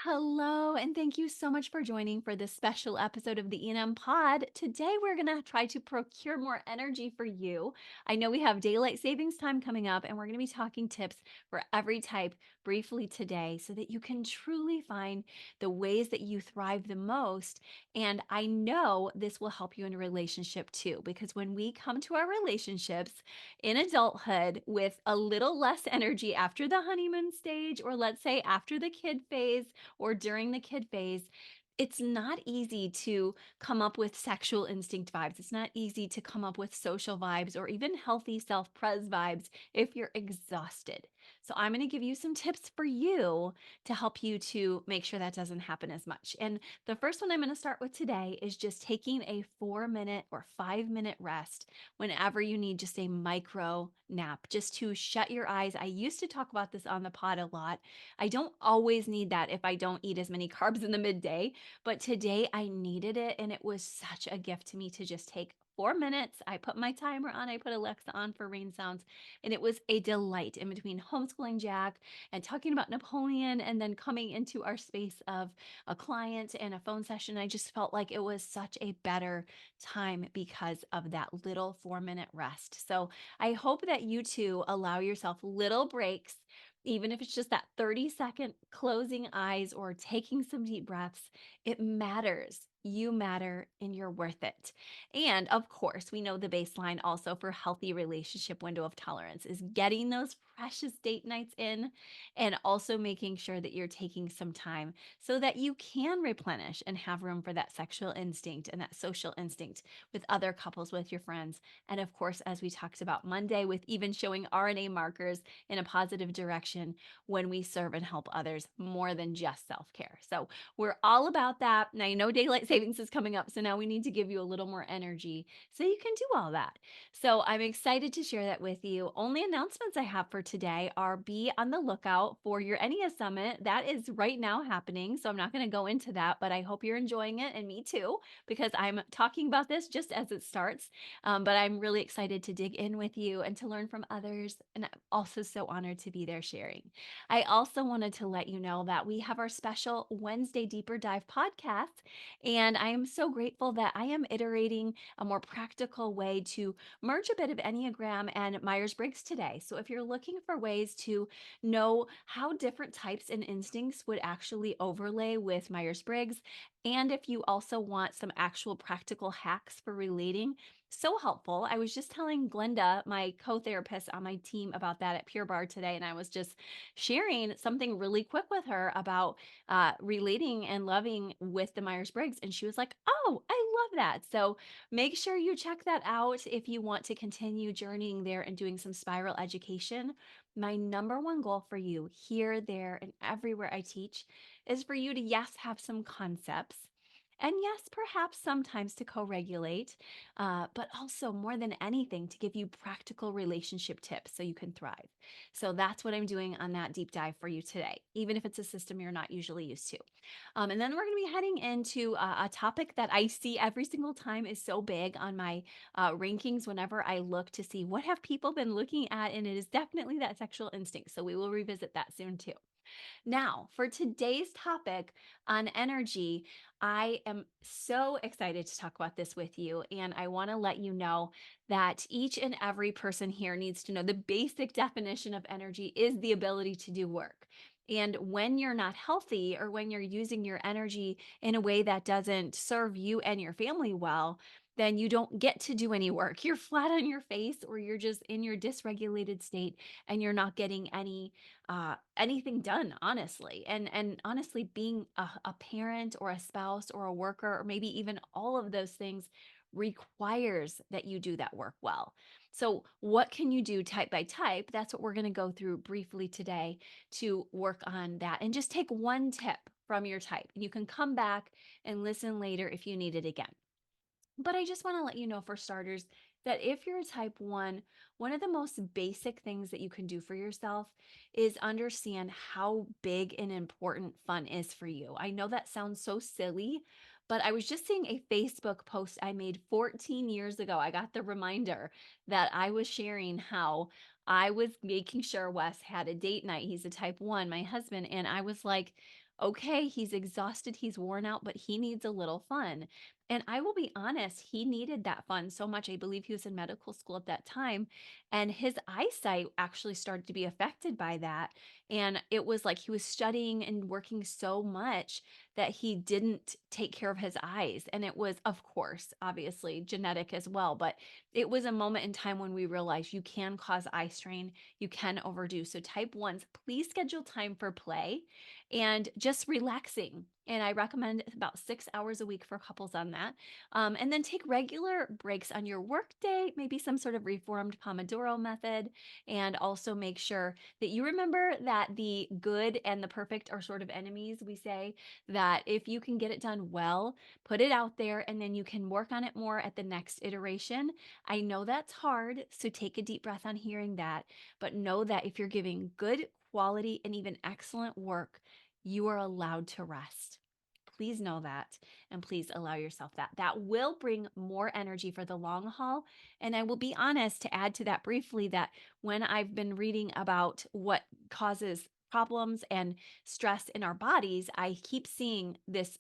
Hello, and thank you so much for joining for this special episode of the E&M Pod. Today, we're going to try to procure more energy for you. I know we have daylight savings time coming up, and we're going to be talking tips for every type briefly today so that you can truly find the ways that you thrive the most. And I know this will help you in a relationship too, because when we come to our relationships in adulthood with a little less energy after the honeymoon stage, or let's say after the kid phase, or during the kid phase, it's not easy to come up with sexual instinct vibes. It's not easy to come up with social vibes or even healthy self pres vibes if you're exhausted. So, I'm going to give you some tips for you to help you to make sure that doesn't happen as much. And the first one I'm going to start with today is just taking a 4 minute or 5 minute rest whenever you need just a micro nap, just to shut your eyes. I used to talk about this on the pod a lot. I don't always need that if I don't eat as many carbs in the midday, but today I needed it. And it was such a gift to me to just take 4 minutes. I put my timer on, I put Alexa on for rain sounds, and it was a delight in between homeschooling Jack and talking about Napoleon and then coming into our space of a client and a phone session. I just felt like it was such a better time because of that little 4 minute rest. So I hope that you too allow yourself little breaks, even if it's just that 30-second closing eyes or taking some deep breaths. It matters. You matter and you're worth it. And of course, we know the baseline also for healthy relationship window of tolerance is getting those precious date nights in and also making sure that you're taking some time so that you can replenish and have room for that sexual instinct and that social instinct with other couples, with your friends. And of course, as we talked about Monday, with even showing RNA markers in a positive direction when we serve and help others more than just self care. So we're all about that. And I know daylight savings is coming up. So now we need to give you a little more energy so you can do all that. So I'm excited to share that with you. Only announcements I have for today are be on the lookout for your NEA Summit. That is right now happening. So I'm not going to go into that, but I hope you're enjoying it and me too, because I'm talking about this just as it starts. But I'm really excited to dig in with you and to learn from others. And I'm also so honored to be there sharing. I also wanted to let you know that we have our special Wednesday Deeper Dive podcast. And I am so grateful that I am iterating a more practical way to merge a bit of Enneagram and Myers Briggs today. So if you're looking for ways to know how different types and instincts would actually overlay with Myers Briggs, and if you also want some actual practical hacks for relating, so helpful. I was just telling Glenda, my co-therapist on my team, about that at Pure Barre today, and I was just sharing something really quick with her about relating and loving with the Myers-Briggs, and she was like, "Oh, I love that." So make sure you check that out if you want to continue journeying there and doing some spiral education. My number one goal for you here, there, and everywhere I teach is for you to, yes, have some concepts. And yes, perhaps sometimes to co regulate, but also more than anything, to give you practical relationship tips so you can thrive. So that's what I'm doing on that deep dive for you today, even if it's a system you're not usually used to. And then we're going to be heading into a topic that I see every single time is so big on my rankings whenever I look to see what have people been looking at, and it is definitely that sexual instinct. So we will revisit that soon too. Now, for today's topic on energy, I am so excited to talk about this with you. And I want to let you know that each and every person here needs to know the basic definition of energy is the ability to do work. And when you're not healthy, or when you're using your energy in a way that doesn't serve you and your family well, then you don't get to do any work. You're flat on your face, or you're just in your dysregulated state, and you're not getting anything done, honestly. And honestly, being a parent or a spouse or a worker, or maybe even all of those things, requires that you do that work well. So what can you do type by type? That's what we're going to go through briefly today to work on that, and just take one tip from your type. You can come back and listen later if you need it again. But I just want to let you know, for starters, that if you're a type 1, one of the most basic things that you can do for yourself is understand how big and important fun is for you. I know that sounds so silly, but I was just seeing a Facebook post I made 14 years ago. I got the reminder that I was sharing how I was making sure Wes had a date night. He's a type 1, my husband. And I was like, Okay, he's exhausted, he's worn out, but he needs a little fun. And I will be honest, he needed that fun so much. I believe he was in medical school at that time, and his eyesight actually started to be affected by that. And it was like he was studying and working so much that he didn't take care of his eyes. And it was, of course, obviously genetic as well, but it was a moment in time when we realized you can cause eye strain, you can overdo. So, type ones, please schedule time for play and just relaxing. And I recommend about 6 hours a week for couples on that. And then take regular breaks on your work day, maybe some sort of reformed Pomodoro method. And also make sure that you remember that the good and the perfect are sort of enemies. We say that if you can get it done well, put it out there and then you can work on it more at the next iteration. I know that's hard. So take a deep breath on hearing that. But know that if you're giving good quality and even excellent work, you are allowed to rest. Please know that and please allow yourself that. That will bring more energy for the long haul. And I will be honest to add to that briefly that when I've been reading about what causes problems and stress in our bodies, I keep seeing this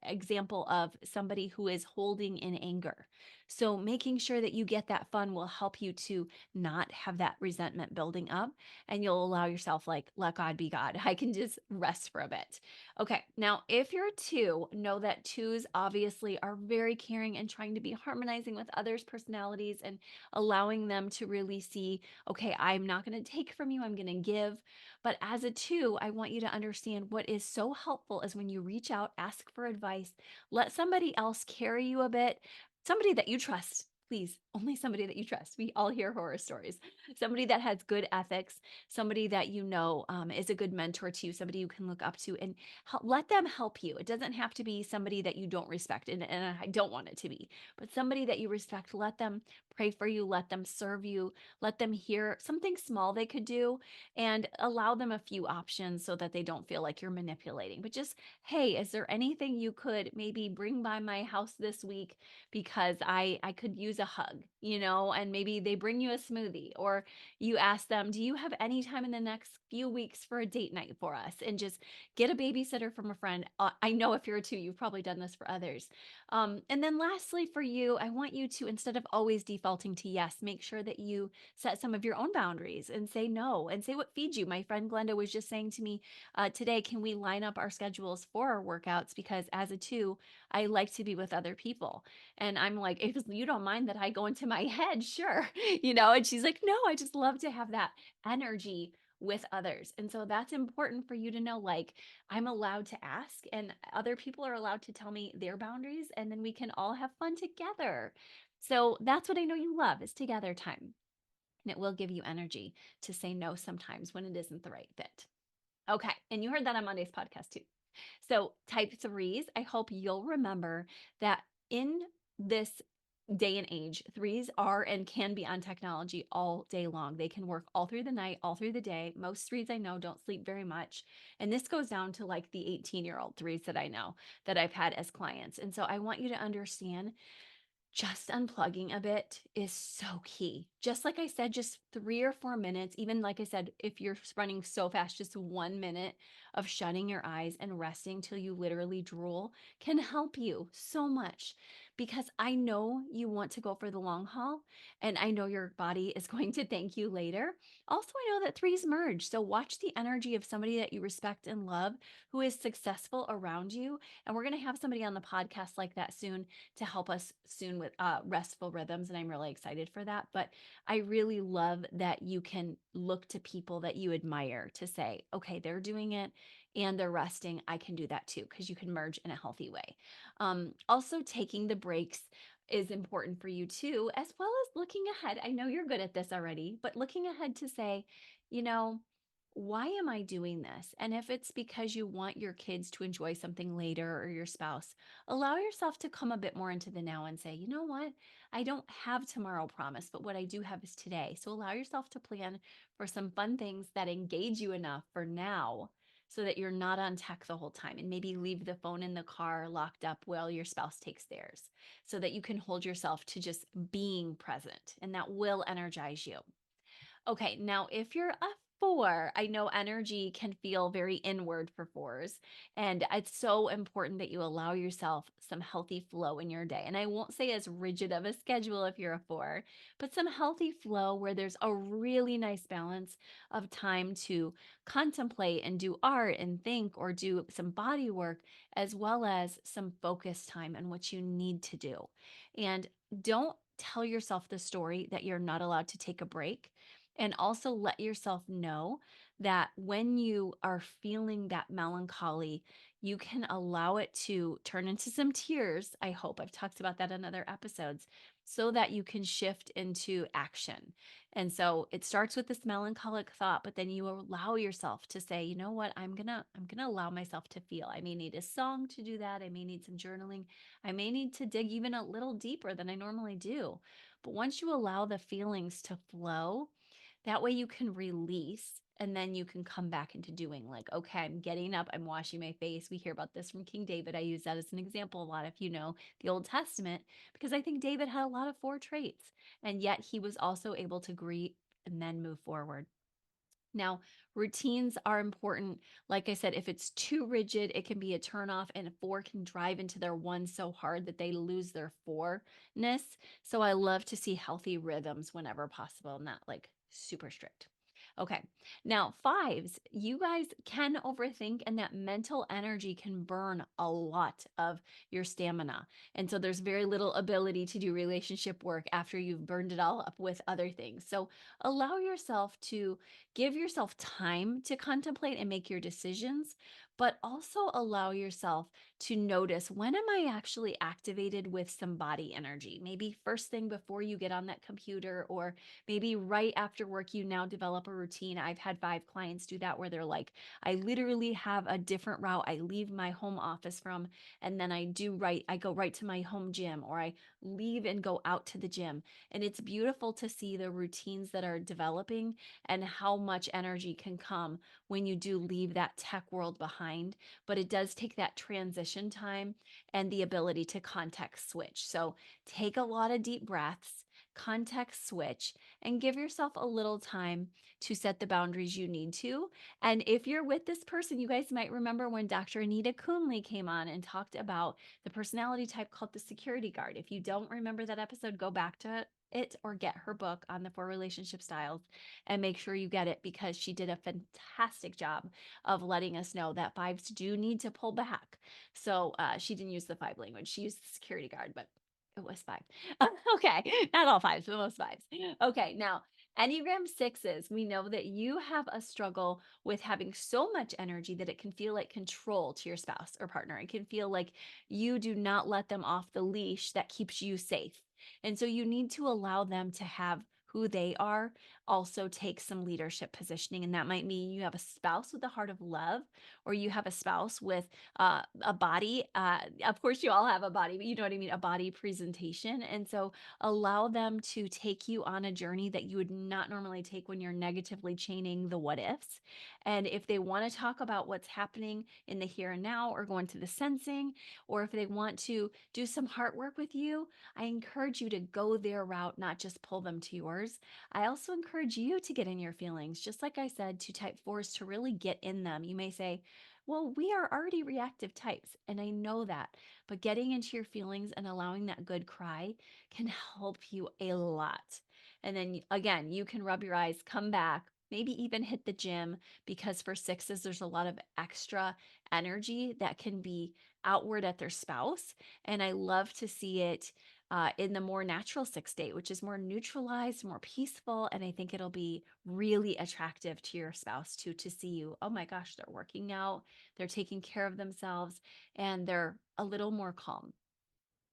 example of somebody who is holding in anger. So making sure that you get that fun will help you to not have that resentment building up and you'll allow yourself like let God be God. I can just rest for a bit. Okay, now if you're a two, know that twos obviously are very caring and trying to be harmonizing with others' personalities and allowing them to really see, okay, I'm not going to take from you, I'm going to give. But as a two, I want you to understand what is so helpful is when you reach out, ask for advice, let somebody else carry you a bit, somebody that you trust. Please, only somebody that you trust. We all hear horror stories. Somebody that has good ethics, somebody that you know is a good mentor to you, somebody you can look up to, and let them help you. It doesn't have to be somebody that you don't respect, and I don't want it to be, but somebody that you respect. Let them pray for you, let them serve you, let them hear something small they could do, and allow them a few options so that they don't feel like you're manipulating. But just, hey, is there anything you could maybe bring by my house this week because I could use a hug, and maybe they bring you a smoothie or you ask them, do you have any time in the next few weeks for a date night for us? And just get a babysitter from a friend. I know if you're a two, you've probably done this for others. And then lastly, for you, I want you to, instead of always defaulting to yes, make sure that you set some of your own boundaries and say no and say what feeds you. My friend Glenda was just saying to me today, can we line up our schedules for our workouts? Because as a two, I like to be with other people. And I'm like, if you don't mind that I go into my head, sure. And she's like, no, I just love to have that energy with others. And so that's important for you to know, like, I'm allowed to ask and other people are allowed to tell me their boundaries and then we can all have fun together. So that's what I know you love is together time. And it will give you energy to say no sometimes when it isn't the right fit. Okay. And you heard that on Monday's podcast too. So, type threes, I hope you'll remember that in this day and age, threes are and can be on technology all day long. They can work all through the night, all through the day. Most threes I know don't sleep very much. And this goes down to like the 18-year-old threes that I know that I've had as clients. And so I want you to understand just unplugging a bit is so key. Just like I said, just 3 or 4 minutes, even like I said, if you're running so fast, just 1 minute of shutting your eyes and resting till you literally drool can help you so much because I know you want to go for the long haul and I know your body is going to thank you later. Also, I know that threes merge. So watch the energy of somebody that you respect and love who is successful around you. And we're going to have somebody on the podcast like that soon to help us soon with restful rhythms. And I'm really excited for that. But I really love that you can look to people that you admire to say, okay, they're doing it and they're resting. I can do that too, because you can merge in a healthy way. Also, taking the breaks is important for you too, as well as looking ahead. I know you're good at this already, but looking ahead to say, you know, why am I doing this? And if it's because you want your kids to enjoy something later or your spouse, allow yourself to come a bit more into the now and say, you know what? I don't have tomorrow promised, but what I do have is today. So allow yourself to plan for some fun things that engage you enough for now so that you're not on tech the whole time and maybe leave the phone in the car locked up while your spouse takes theirs so that you can hold yourself to just being present and that will energize you. Okay, now if you're a Four, I know energy can feel very inward for fours, and it's so important that you allow yourself some healthy flow in your day. And I won't say as rigid of a schedule if you're a four, but some healthy flow where there's a really nice balance of time to contemplate and do art and think or do some body work, as well as some focus time on what you need to do. And don't tell yourself the story that you're not allowed to take a break, and also let yourself know that when you are feeling that melancholy, you can allow it to turn into some tears. I hope I've talked about that in other episodes so that you can shift into action. And so it starts with this melancholic thought, but then you allow yourself to say, you know what, I'm going to allow myself to feel. I may need a song to do that. I may need some journaling. I may need to dig even a little deeper than I normally do. But once you allow the feelings to flow, that way you can release and then you can come back into doing, like, okay, I'm getting up, I'm washing my face. We hear about this from King David. I use that as an example a lot if you know the Old Testament, because I think David had a lot of four traits, and yet he was also able to grieve and then move forward. Now, routines are important. Like I said, if it's too rigid, it can be a turnoff, and a four can drive into their one so hard that they lose their fourness. So I love to see healthy rhythms whenever possible, not like super strict. Okay. Now, fives, you guys can overthink, and that mental energy can burn a lot of your stamina. And so there's very little ability to do relationship work after you've burned it all up with other things. So allow yourself to give yourself time to contemplate and make your decisions, but also allow yourself to notice, when am I actually activated with some body energy? Maybe first thing before you get on that computer, or maybe right after work, you now develop a routine. I've had five clients do that where they're like, I literally have a different route I leave my home office from, and then I go right to my home gym, or I leave and go out to the gym. And it's beautiful to see the routines that are developing and how much energy can come when you do leave that tech world behind. But it does take that transition time and the ability to context switch. So take a lot of deep breaths, context switch, and give yourself a little time to set the boundaries you need to. And if you're with this person, you guys might remember when Dr. Anita Coonley came on and talked about the personality type called the security guard. If you don't remember that episode, go back to it or get her book on the four relationship styles and make sure you get it, because she did a fantastic job of letting us know that fives do need to pull back. So she didn't use the five language. She used the security guard, but it was five. Okay. Not all fives, but most fives. Okay. Now, Enneagram sixes, we know that you have a struggle with having so much energy that it can feel like control to your spouse or partner. It can feel like you do not let them off the leash that keeps you safe. And so you need to allow them to have who they are, also take some leadership positioning. And that might mean you have a spouse with a heart of love, or you have a spouse with a body. Of course, you all have a body, but you know what I mean? A body presentation. And so allow them to take you on a journey that you would not normally take when you're negatively chaining the what ifs. And if they want to talk about what's happening in the here and now, or go into the sensing, or if they want to do some heart work with you, I encourage you to go their route, not just pull them to yours. I also encourage you to get in your feelings. Just like I said, to type fours, to really get in them. You may say, well, we are already reactive types, and I know that, but getting into your feelings and allowing that good cry can help you a lot. And then again, you can rub your eyes, come back, maybe even hit the gym, because for sixes, there's a lot of extra energy that can be outward at their spouse. And I love to see it in the more natural six state, which is more neutralized, more peaceful. And I think it'll be really attractive to your spouse too, to see you. Oh my gosh, they're working out, they're taking care of themselves, and they're a little more calm.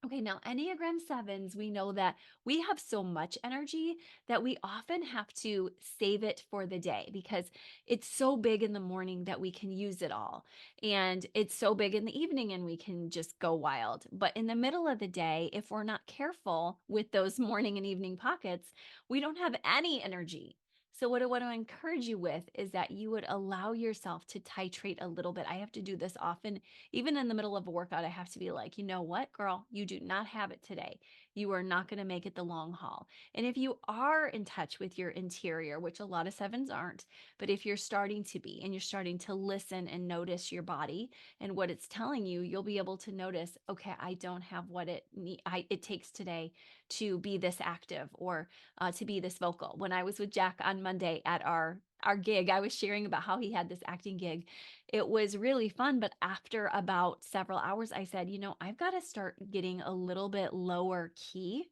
Okay, now Enneagram sevens, we know that we have so much energy that we often have to save it for the day, because it's so big in the morning that we can use it all. And it's so big in the evening and we can just go wild. But in the middle of the day, if we're not careful with those morning and evening pockets, we don't have any energy. So, what I want to encourage you with is that you would allow yourself to titrate a little bit. I have to do this often. Even in the middle of a workout, I have to be like, you know what, girl, you do not have it today. you are not going to make it the long haul. And if you are in touch with your interior, which a lot of sevens aren't, but if you're starting to be and you're starting to listen and notice your body and what it's telling you, you'll be able to notice, okay, I don't have what it takes today to be this active or to be this vocal. When I was with Jack on Monday at our gig, I was sharing about how he had this acting gig. It was really fun, but after about several hours, I said, I've got to start getting a little bit lower key,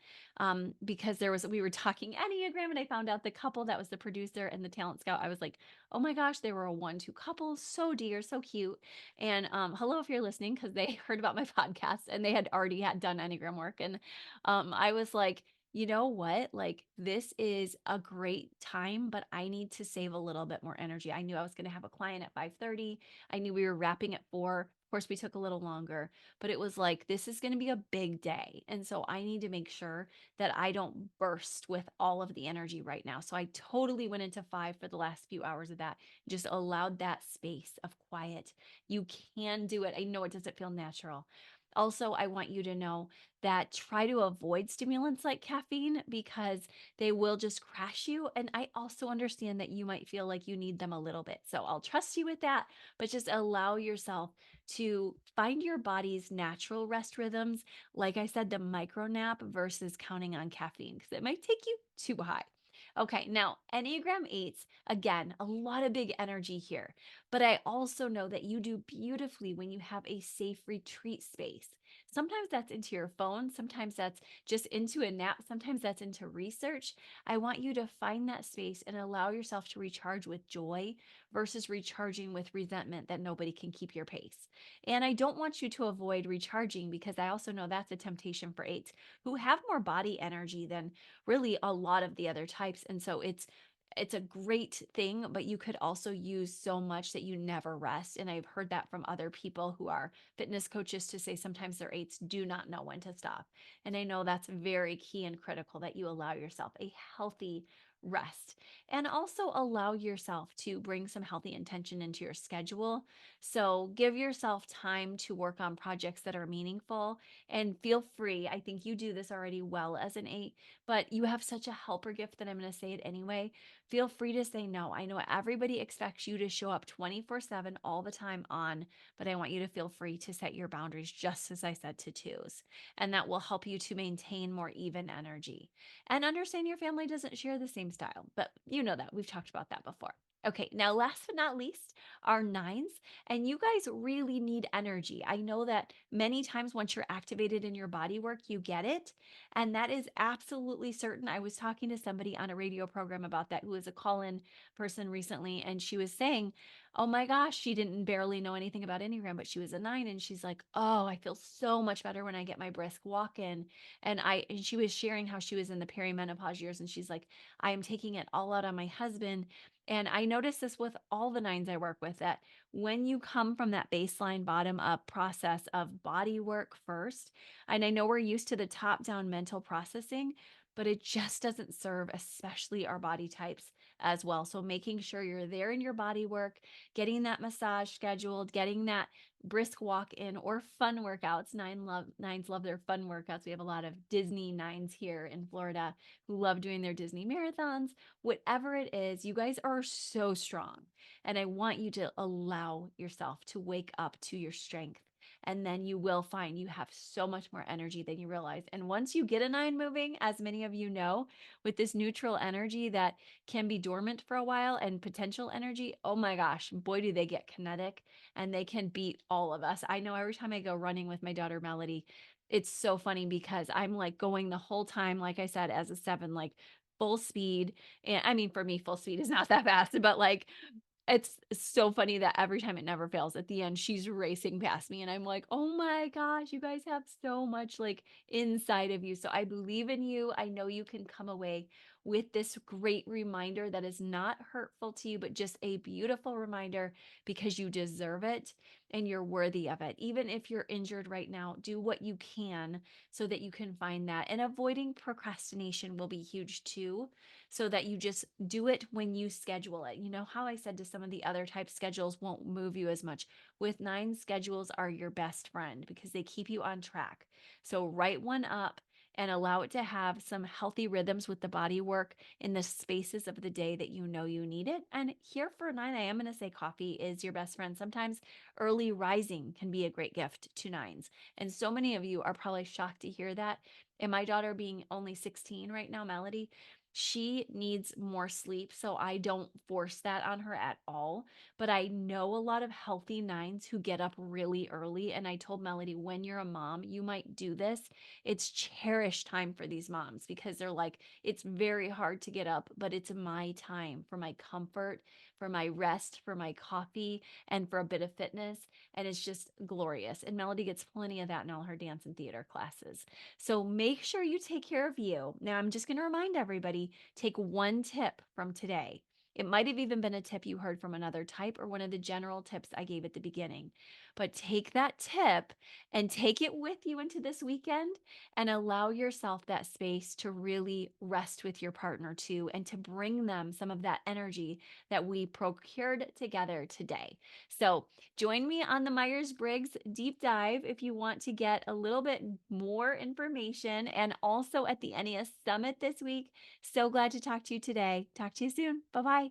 because we were talking Enneagram, and I found out the couple that was the producer and the talent scout. I was like, oh my gosh, they were a 1-2 couple, so dear, so cute. And hello if you're listening, because they heard about my podcast and they had already had done Enneagram work. And I was like, you know what? Like, this is a great time, but I need to save a little bit more energy. I knew I was going to have a client at 5:30. I knew we were wrapping at 4. Of course, we took a little longer, but it was like, this is going to be a big day. And so I need to make sure that I don't burst with all of the energy right now. So I totally went into 5 for the last few hours of that, just allowed that space of quiet. You can do it. I know it doesn't feel natural. Also, I want you to know that try to avoid stimulants like caffeine because they will just crash you. And I also understand that you might feel like you need them a little bit. So I'll trust you with that, but just allow yourself to find your body's natural rest rhythms. Like I said, the micro nap versus counting on caffeine because it might take you too high. Okay, now Enneagram 8s, again, a lot of big energy here, but I also know that you do beautifully when you have a safe retreat space. Sometimes that's into your phone, sometimes that's just into a nap, sometimes that's into research. I want you to find that space and allow yourself to recharge with joy versus recharging with resentment that nobody can keep your pace. And I don't want you to avoid recharging because I also know that's a temptation for 8s who have more body energy than really a lot of the other types. And so it's a great thing, but you could also use so much that you never rest. And I've heard that from other people who are fitness coaches to say sometimes their 8s do not know when to stop. And I know that's very key and critical that you allow yourself a healthy rest and also allow yourself to bring some healthy intention into your schedule. So give yourself time to work on projects that are meaningful and feel free. I think you do this already well as an 8, but you have such a helper gift that I'm going to say it anyway. Feel free to say no. I know everybody expects you to show up 24/7 all the time on, but I want you to feel free to set your boundaries just as I said to 2s. And that will help you to maintain more even energy. And understand your family doesn't share the same style, but you know that. We've talked about that before. Okay, now last but not least are 9s, and you guys really need energy. I know that many times once you're activated in your body work, you get it. And that is absolutely certain. I was talking to somebody on a radio program about that who was a call in person recently, and she was saying, oh my gosh, she didn't barely know anything about Enneagram, but she was a 9. And she's like, oh, I feel so much better when I get my brisk walk in. And she was sharing how she was in the perimenopause years, and she's like, I am taking it all out on my husband. And I noticed this with all the 9s I work with that when you come from that baseline bottom up process of body work first, and I know we're used to the top down mental processing, but it just doesn't serve, especially our body types as well. So making sure you're there in your body work, getting that massage scheduled, getting that brisk walk in or fun workouts. 9s love their fun workouts. We have a lot of Disney 9s here in Florida who love doing their Disney marathons. Whatever it is, you guys are so strong. And I want you to allow yourself to wake up to your strength. And then you will find you have so much more energy than you realize. And once you get a 9 moving, as many of you know, with this neutral energy that can be dormant for a while and potential energy, oh my gosh, boy, do they get kinetic and they can beat all of us. I know every time I go running with my daughter Melody, it's so funny because I'm like going the whole time, like I said, as a 7, like full speed. And I mean, for me, full speed is not that fast, but like it's so funny that every time it never fails. At the end, she's racing past me, and I'm like, "Oh my gosh, you guys have so much like inside of you." So I believe in you. I know you can come away with this great reminder that is not hurtful to you, but just a beautiful reminder because you deserve it and you're worthy of it. Even if you're injured right now, do what you can so that you can find that. And avoiding procrastination will be huge too, so that you just do it when you schedule it. You know how I said to some of the other type schedules won't move you as much. With 9, schedules are your best friend because they keep you on track. So write one up and allow it to have some healthy rhythms with the body work in the spaces of the day that you know you need it. And here for 9, I am going to say coffee is your best friend. Sometimes early rising can be a great gift to nines. And so many of you are probably shocked to hear that. And my daughter, being only 16 right now, Melody, she needs more sleep. So I don't force that on her at all. But I know a lot of healthy nines who get up really early. And I told Melody, when you're a mom, you might do this. It's cherished time for these moms because they're like, it's very hard to get up, but it's my time for my comfort, for my rest, for my coffee, and for a bit of fitness. And it's just glorious. And Melody gets plenty of that in all her dance and theater classes. So make sure you take care of you. Now, I'm just going to remind everybody, take one tip from today. It might have even been a tip you heard from another type or one of the general tips I gave at the beginning. But take that tip and take it with you into this weekend and allow yourself that space to really rest with your partner too, and to bring them some of that energy that we procured together today. So join me on the Myers-Briggs deep dive if you want to get a little bit more information, and also at the NES Summit this week. So glad to talk to you today. Talk to you soon. Bye-bye.